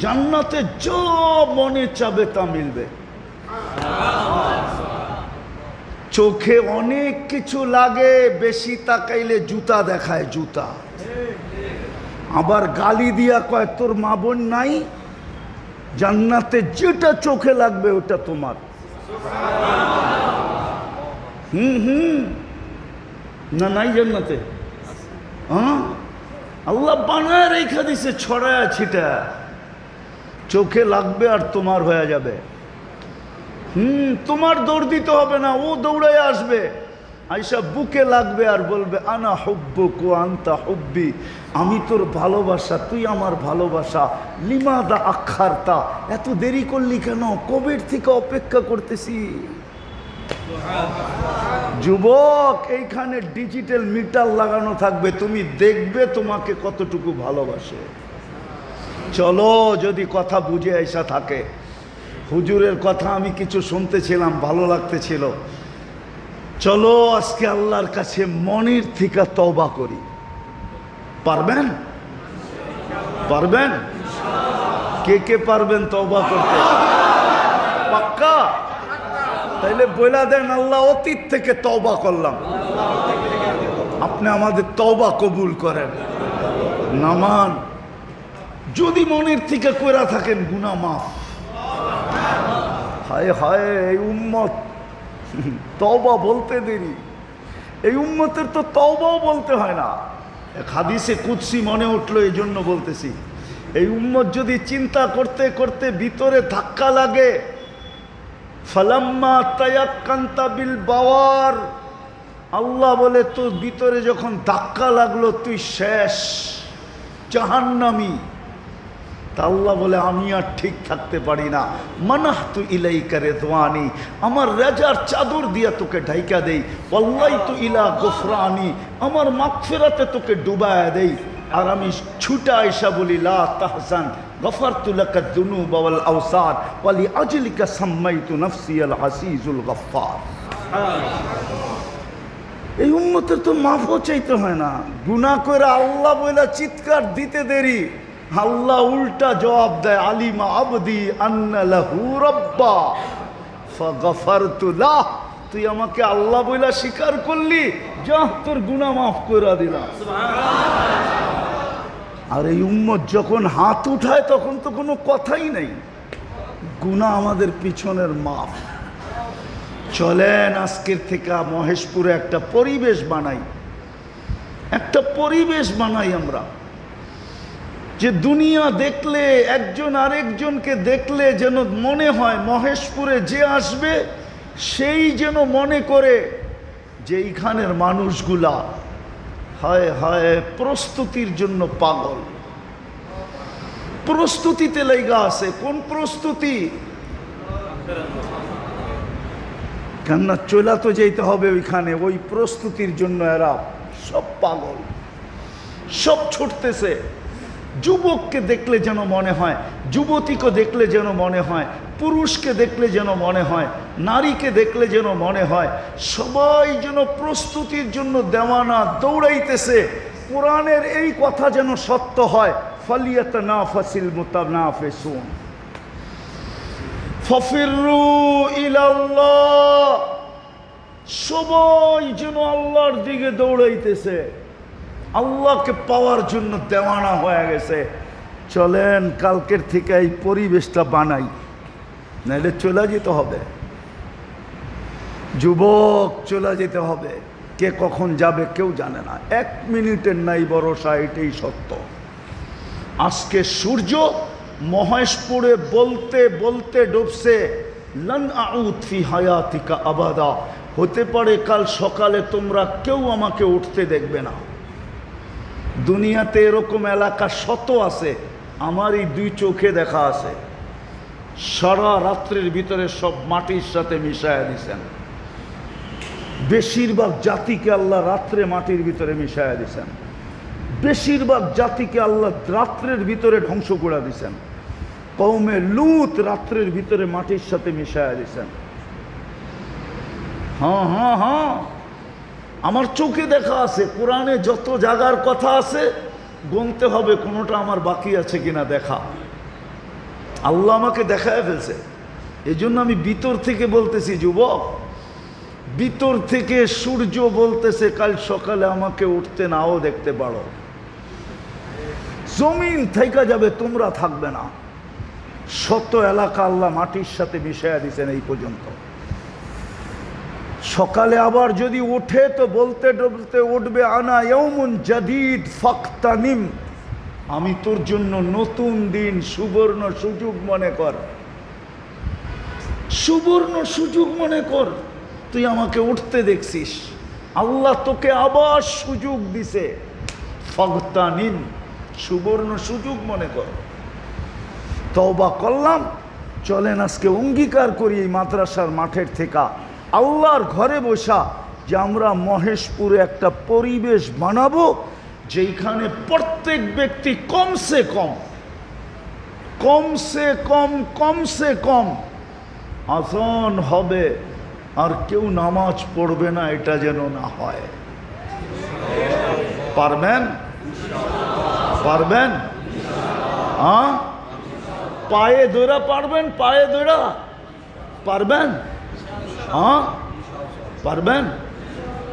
জান্নাতে যা মনে চাবে তা মিলবে। চোখে অনেক কিছু লাগে, বেশি তাকাইলে জুতা দেখায়, জুতা। আবার গালি দিয়া কয় তোর মা বোন নাই। জান্নাতে যেটা চোখে লাগবে ওটা তোমার। না নাই জান্নাতে? হ্যাঁ, আল্লাহ বানায় রেখা দিছে ছড়ায়া ছিটা। চোখে লাগবে আর তোমার হয়ে যাবে। তোমার দৌড় দিতে হবে না, ও দৌড়ায় আসবে, আইসা বুকে লাগবে আর বলবে আনা হুব্বুকু আনতা হুব্বি, আমি তোর ভালোবাসা, তুই আমার ভালোবাসা। লিমাদা আখারতা, এত দেরি করলি কেন? কবের থেকে অপেক্ষা করতেছি। যুবক, এইখানে ডিজিটাল মিটার লাগানো থাকবে, তুমি দেখবে তোমাকে কতটুকু ভালোবাসে। চলো, যদি কথা বুঝে আইসা থাকে। হুজুরের কথা আমি কিছু শুনতেছিলাম, ভালো লাগতেছিল। চলো আজকে আল্লাহর কাছে মনের থেকে তওবা করি। পারবেন? পারবেন? কে কে পারবেন তওবা করতে? পাক্কা? তাইলে বইলা দেন, আল্লাহ অতীত থেকে তওবা করলাম, আপনি আমাদের তওবা কবুল করেন। নামান যদি মনের থেকে কইরা থাকেন, গুনাহ মাফ। হায় হায়, এই উম্মত তওবা বলতে দেরি। এই উম্মতের তো তওবাও বলতে হয় না। এক হাদিসে কুদসি মনে উঠলো, এই জন্য বলতেছি। এই উম্মত যদি চিন্তা করতে করতে ভিতরে ধাক্কা লাগে, ফালাম্মা তায়াক্কান্তা বিল বাওয়ার, আল্লাহ বলে তোর ভিতরে যখন ধাক্কা লাগলো তুই শেষ, জাহান্নামী। তা আল্লাহ বলে আমি আর ঠিক থাকতে পারি না। মানাহতু ইলাইকা রিদওয়ানি, আমার রাজার চাদর দিয়া তোকে ঢাইকা দেই। ওয়াল্লাইতু ইলা গুফরানি, আমার মাগফিরাতে তোকে ডুবায়া দেই। আর আমি ছুটা আইসা বলি লা তাহজান গফারতু লাকা যুনুবা ওয়াল আওসার ওয়া লিআজলিকা সাম্মাইতু নাফসি আল আসিজুল গফফার। এই উম্মতের তো মাফও চাইতে হয় না, গুনাহ করে আল্লাহ বইলা চিৎকার দিতে দেরি, আল্লাহ উল্টা জবাব দেয়, আলিমা আবদি আন্না লাহু রাব্বা ফাগফারতু লাহ। তুই আমাকে আল্লাহ বইলা স্বীকার করলি, যা তোর গুনাহ মাফ করে দিলাম। আর এই উম্মত যখন হাত উঠায় তখন তো কোনো কথাই নাই, গুনাহ আমাদের পিছনের মাফ। চলেন আজকের থেকে মহেশপুরে একটা পরিবেশ বানাই, একটা পরিবেশ বানাই আমরা, যে দুনিয়া দেখলে, একজন আরেকজনকে দেখলে যেন মনে হয় মহেশপুরে যে আসবে সেই যেন মনে করে যে এইখানের মানুষগুলা হায় হায় প্রস্তুতির জন্য পাগল, প্রস্তুতিতে লাইগা আছে। কোন প্রস্তুতি? কেননা চলা তো যেতে হবে ওইখানে, ওই প্রস্তুতির জন্য এরা সব পাগল, সব ছুটতেছে। যুবককে দেখলে যেন মনে হয়, যুবতীকে দেখলে যেন মনে হয়, পুরুষকে দেখলে যেন মনে হয়, নারীকে দেখলে যেন মনে হয় সবাই যেন প্রস্তুতির জন্য দেওয়ানা, দৌড়াইতেছে। কোরআনের এই কথা যেন সত্য হয়, ফালিয়াতানাফাসিল মুতানাফিসুন ফাফিরু ইলাল্লাহ, সবাই যেন আল্লাহর দিকে দৌড়াইতেছে, আল্লাহকে পাওয়ার জন্য দেওয়ানা হয়ে গেছে। চলেন কালকের থেকে এই পরিবেশটা বানাই, নাহলে চলে যেতে হবে। যুবক চলে যেতে হবে, কে কখন যাবে কেউ জানে না, 1 মিনিটের নাই ভরসা, এটাই সত্য। আজকে সূর্য মহেশপুরে বলতে বলতে ডুবছে, লান আউদ ফি হায়াতিকা আবাদা, হতে পারে কাল সকালে তোমরা কেউ আমাকে উঠতে দেখবে না। দুনিয়াতে এরকম এলাকা শত আছে, আমার এই 2 চোখে দেখা আছে। সারা রাত্রের ভিতরে সব মাটির সাথে মিশায়া দিছেন। বেশিরভাগ জাতিকে আল্লাহ রাত্রে মাটির ভিতরে মিশায়া দিছেন, বেশিরভাগ জাতিকে আল্লাহ রাত্রের ভিতরে ধ্বংস করে দিছেন। কওমে লূত রাত্রের ভিতরে মাটির সাথে মিশায়া দিছেন। হ্যাঁ হ্যাঁ হ্যাঁ, আমার চোখে দেখা আছে। কোরআনে যত জায়গার কথা আছে গুনতে হবে কোনোটা আমার বাকি আছে কিনা দেখা। আল্লাহ আমাকে দেখায় ফেলছে। এই জন্য আমি ভিতর থেকে বলতেছি, যুবক, ভিতর থেকে সূর্য বলতেছে কাল সকালে আমাকে উঠতে নাও দেখতে পারো। জমিন থেকে যাবে, তোমরা থাকবে না। শত এলাকা আল্লাহ মাটির সাথে মিশাইয়া দিয়েছেন এই পর্যন্ত। সকালে আবার যদি ওঠে তো বলতে বলতে উঠবে, আনা ইয়াউমুন জাদীদ ফাকতানিম, আমি তোর জন্য নতুন দিন, সুবর্ণ সুযোগ মনে কর, সুবর্ণ সুযোগ মনে কর। তুই আমাকে উঠতে দেখছিস, আল্লাহ তোকে আবার সুযোগ দিছে, ফাকতানিম, সুবর্ণ সুযোগ মনে কর। তওবা করলাম, চলেন আজকে অঙ্গীকার করি এই মাদ্রাসার মাঠের থেকে আল্লাহর ঘরে বসা যে আমরা মহেশপুরে একটা পরিবেশ বানাবো যেখানে প্রত্যেক ব্যক্তি কমসে কম আযান হবে আর কেউ নামাজ পড়বে না, এটা যেন না হয়। পারবেন? পারবেন? হ্যাঁ, পায়ে ধরা পারবেন? পায়ে ধরা পারবেন? হ্যাঁ পারবেন?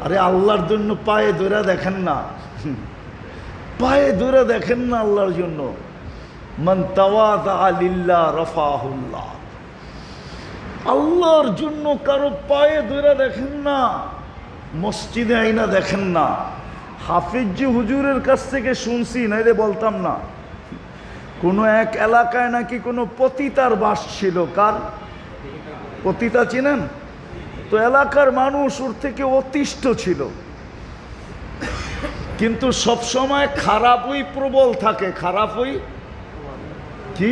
আরে আল্লাহর জন্য পায়ে ধরা দেখেন না, পায়ে ধরে দেখেন না আল্লাহর জন্য। মান তাওয়াদা লিল্লাহ রাফাহুল্লাহ, আল্লাহর জন্য কারো পায়ে ধরে দেখেন না, মসজিদে আইনা দেখেন না। হাফিজি হুজুরের কাছ থেকে শুনছি, নাইলে বলতাম না। কোনো এক এলাকায় নাকি কোনো পতিতার বাস ছিল। কার পতিতা চিনেন? তো এলাকার মানুষ ওর থেকে অতিষ্ঠ ছিল, কিন্তু সব সময় খারাপই প্রবল থাকে। খারাপই কি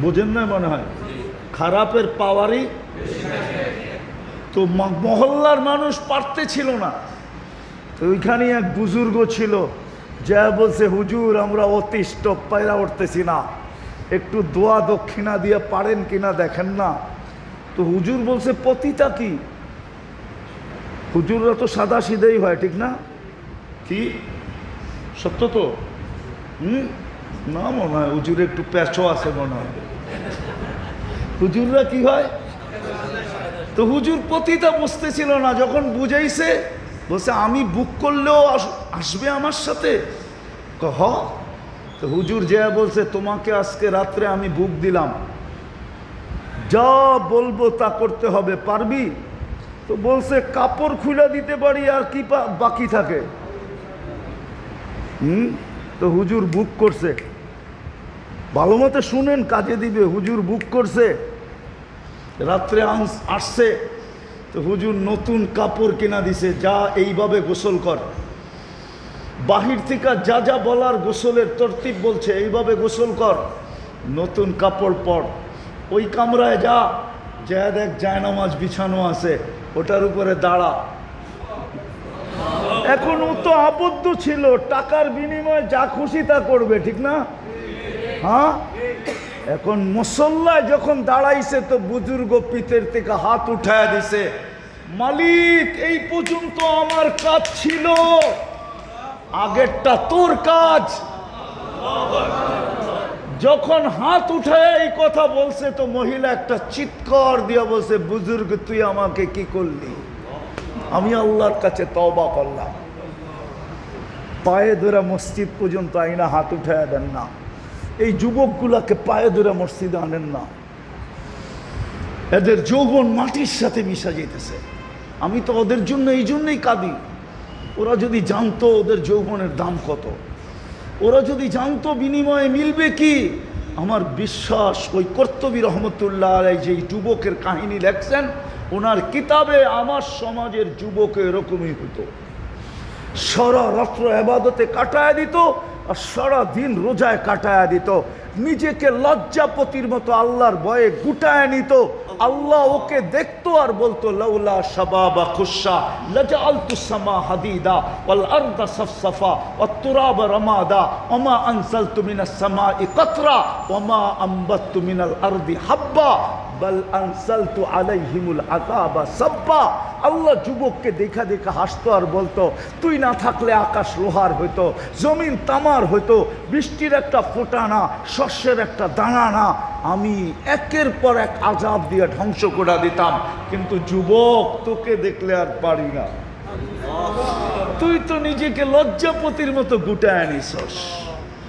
বুঝেন না মনে হয়, খারাপের পাওয়ারই। তো মহল্লার মানুষ পারতে ছিল না। তো ওইখানে এক বুজুর্গ ছিল, যা বলছে, হুজুর আমরা অতিষ্ঠ, পায়রা উঠতেছি না, একটু দোয়া দক্ষিণা দিয়ে পারেন কিনা দেখেন না। তো হুজুর বলছে, পতিতা কি? হুজুররা তো সাদা সিধেই হয়, ঠিক না? কি সত্য তো? না মনে হয়, হুজুর একটু প্যাচও আছে মনে হয়। হুজুররা কি হয়? তো হুজুর পতিতা বুঝতেছিল না। যখন বুঝাইছে, বলছে আমি বুক করলেও আসবে আমার সাথে? হ। তো হুজুর যা বলছে, তোমাকে আজকে রাত্রে আমি বুক দিলাম, যা বলবো তা করতে হবে, পারবি? তো বলছে, কাপড় খুলে দিতে পারি, আর কি বাকি থাকে? তো হুজুর বুক করছে, ভালো মতো শুনেন, কাজে দিবে। হুজুর বুক করছে, রাত্রে আসছে। তো হুজুর নতুন কাপড় কিনা দিছে, যা এইভাবে গোসল কর। বাহির থেকে যা যা বলার গোসলের তরতিব বলছে, এইভাবে গোসল কর, নতুন কাপড় পর, ওই কামরায় যা, যা দেখ জায়নামাজ বিছানো আছে, ওটার উপরে দাঁড়া। এখন ও তো আবদ্ধ ছিল, টাকার বিনিময়ে যা খুশি তা করবে, ঠিক না? হ্যাঁ, এখন মুসল্লায় যখন দাঁড়াইছে, তো বুজুর্গ পিঠের থেকে হাত উঠায় দিছে, মালিক এই পর্যন্ত আমার কাজ ছিল, আগেরটা তোর কাজ। যখন হাত উঠায় এই কথা বলছে, তো মহিলা একটা চিৎকার দিয়ে বলছে, বুজুর্গ তুই আমাকে কি করলি? আমি আল্লাহর কাছে তওবা করলাম। পায়ে ধরে মসজিদ পর্যন্ত আইনা হাত উঠায় দেন না। এই যুবকগুলাকে পায়ে ধরে মসজিদে আনেন না, এদের যৌবন মাটির সাথে মিশা যেতেছে। আমি তো ওদের জন্য এই জন্যই কাঁদি। ওরা যদি জানতো ওদের যৌবনের দাম কত, ওরা যদি জানতো বিনিময়ে মিলবে কি, আমার বিশ্বাস ওই কর্তবী রহমতুল্লাহ আলাইহি যে যুবকের কাহিনী লেখছেন, ওনার কিতাবে আমার সমাজের যুবক এরকমই হতো। সারা রাত্র ইবাদতে কাটায় দিত, আর সারা দিন রোজায় কাটায়া দিত। নিজেকে লজ্জাপতির মতো আল্লাহর ভয়ে গুটায় নিত। আল্লাহ ওকে দেখতো আর বলতো, লাউলা শাবাবা খুশা লাজআলতুস সামা হাদিদা ওয়াল আরদা সাফসাফা ওয়াত তুরাবা রামাদা ওমা আনজালতু মিনাস সামাই কাতরা ওমা আমবাততু মিনাল আরদি হাব্বা। বাল আনসালতু আলাইহিমুল আযাবা সাব্বা। আল্লাহ যুবককে দেখা দেখা হাসতো আর বলতো, তুই না থাকলে আকাশ লোহার হইতো, জমিন তামার হইতো, বৃষ্টির একটা ফোঁটা না, শস্যের একটা দানা না, আমি একের পর এক আযাব দিয়ে ধ্বংস করে দিতাম। কিন্তু যুবক, তোকে দেখলে আর পারি না, তুই তো নিজেকে লজ্জাপতির মতো গুটায় আনিসস।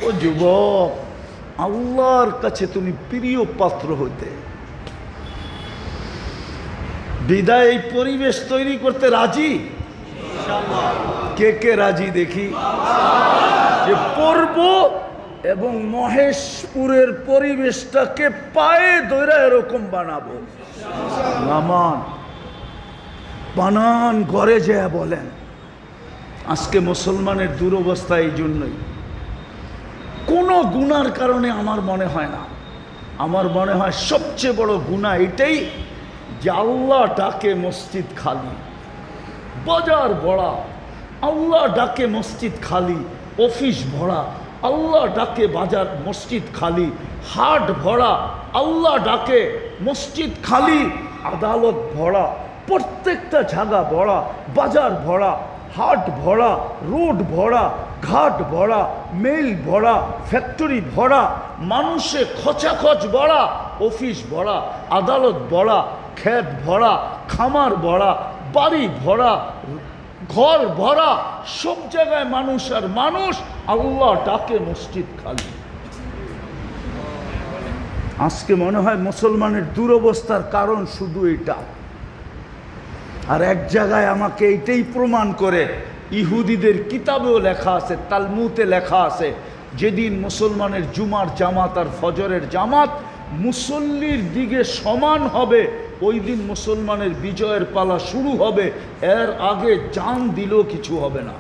ও যুবক, আল্লাহর কাছে তুমি প্রিয় পাত্র হইতে বিদায় এই পরিবেশ তৈরি করতে রাজি? কে কে রাজি দেখি? যে পড়ব এবং মহেশপুরের পরিবেশটাকে পায়ে ধরে এরকম বানাবো। নামান বানান ঘরে যায় বলেন। আজকে মুসলমানের দুরবস্থা এই জন্যই, কোনো গুনার কারণে আমার মনে হয় না, আমার মনে হয় সবচেয়ে বড় গুনাহ এটাই যে আল্লাহ ডাকে মসজিদ খালি, বাজার ভরা, আল্লাহ ডাকে মসজিদ খালি, অফিস ভরা, আল্লাহ ডাকে বাজার মসজিদ খালি, হাট ভরা, আল্লাহ ডাকে মসজিদ খালি, আদালত ভরা, প্রত্যেকটা জায়গা ভরা, বাজার ভরা, হাট ভরা, রোড ভরা, ঘাট ভরা, মেল ভরা, ফ্যাক্টরি ভরা, মানুষে খচাখচ ভরা, অফিস ভরা, আদালত ভরা, ক্ষেত ভরা, খামার ভরা, বাড়ি ভরা, ঘর ভরা, সব জায়গায় মানুষ আর মানুষ, আল্লাহ ডাকে মসজিদ খালি। আজকে মনে হয় মুসলমানের দুরবস্থার কারণ শুধু এটা। আর এক জায়গায় আমাকে এইটাই প্রমাণ করে, ইহুদিদের কিতাবেও লেখা আছে, তালমুতে লেখা আছে, যেদিন মুসলমানের জুমার জামাত আর ফজরের জামাত মুসল্লির দিকে সমান হবে, ওই দিন মুসলমানের বিজয়ের পালা শুরু হবে, এর আগে জান দিলেও কিছু হবে না।